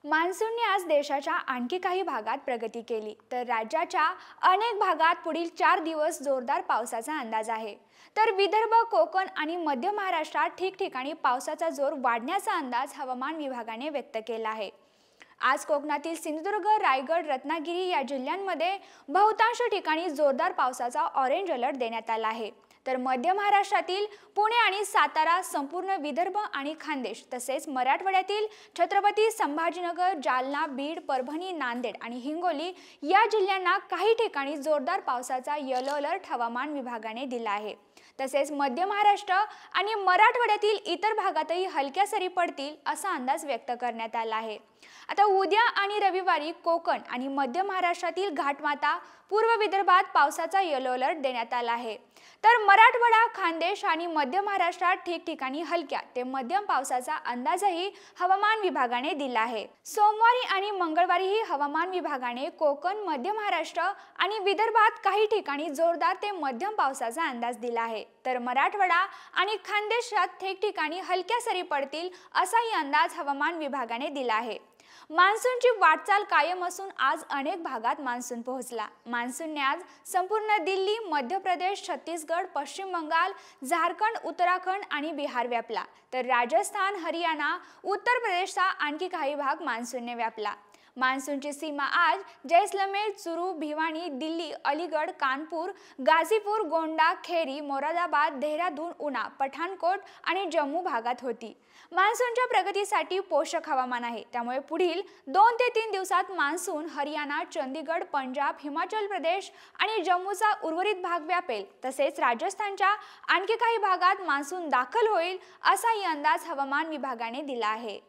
मान्सूनने आज देशाच्या आणखी काही भागात प्रगती केली, तर राज्याच्या अनेक भागात पुढील 4 दिवस जोरदार पावसाचा अंदाज आहे। तर विदर्भ, कोकण आणि मध्य महाराष्ट्रात ठिकठिकाणी पावसाचा जोर वाढण्याचा अंदाज हवामान विभागाने व्यक्त केला आहे। आज कोकणातील सिंधुदुर्ग, रायगड, रत्नागिरी या जिल्ह्यांमध्ये बहुतांश ठिकाणी जोरदार पावसाचा ऑरेंज अलर्ट देण्यात आला आहे। तर मध्य महाराष्ट्रातील पुणे आणि सातारा, संपूर्ण विदर्भ आणि खानदेश तसेच मराठवाड्यातील छत्रपती संभाजीनगर, जालना, बीड, परभणी, नांदेड आणि हिंगोली या जिल्ह्यांना काही ठिकाणी जोरदार पावसाचा येलो अलर्ट हवामान विभागाने दिला आहे। तसेच मध्य महाराष्ट्र आणि मराठवाड्यातील इतर भागातही हलक्या सरी पडतील असा अंदाज व्यक्त करण्यात आला आहे। आता उद्या आणि रविवारी कोकण आणि मध्य महाराष्ट्रातील घाटमाता, पूर्व विदर्भात पावसाचा येलो अलर्ट देण्यात आला आहे। तर मराठवाडा, खानदेश आणि मध्य महाराष्ट्रात ठिकठिकाणी हलक्या ते मध्यम पावसाचा अंदाजही हवामान विभागाने दिला आहे। सोमवारी आणि मंगळवारीही हवामान विभागाने कोकण, मध्य महाराष्ट्र आणि विदर्भात काही ठिकाणी जोरदार ते मध्यम पावसाचा अंदाज दिला आहे। तर मराठवाडा आणि खानदेशात ठिकठिकाणी हलक्या सरी पडतील असाही अंदाज हवामान विभागाने दिला आहे। मान्सूनची वाटचाल कायम असून आज अनेक भागात मान्सून पोहोचला। मान्सूनने आज संपूर्ण दिल्ली, मध्य प्रदेश, छत्तीसगड, पश्चिम बंगाल, झारखंड, उत्तराखंड आणि बिहार व्यापला। तर राजस्थान, हरियाणा, उत्तर प्रदेशचा आणखी काही भाग मान्सूनने व्यापला। मान्सूनची सीमा आज जैसलमेर, चुरू, भिवानी, दिल्ली, अलीगड, कानपूर, गाझीपूर, गोंडा, खेरी, मोरादाबाद, देहरादून, उना, पठाणकोट आणि जम्मू भागात होती। मान्सूनच्या प्रगतीसाठी पोषक हवामान आहे, त्यामुळे पुढील 2 ते 3 दिवसात मान्सून हरियाणा, चंदीगड, पंजाब, हिमाचल प्रदेश आणि जम्मूचा उर्वरित भाग व्यापेल। तसेच राजस्थानच्या आणखी काही भागात मान्सून दाखल होईल असाही अंदाज हवामान विभागाने दिला आहे।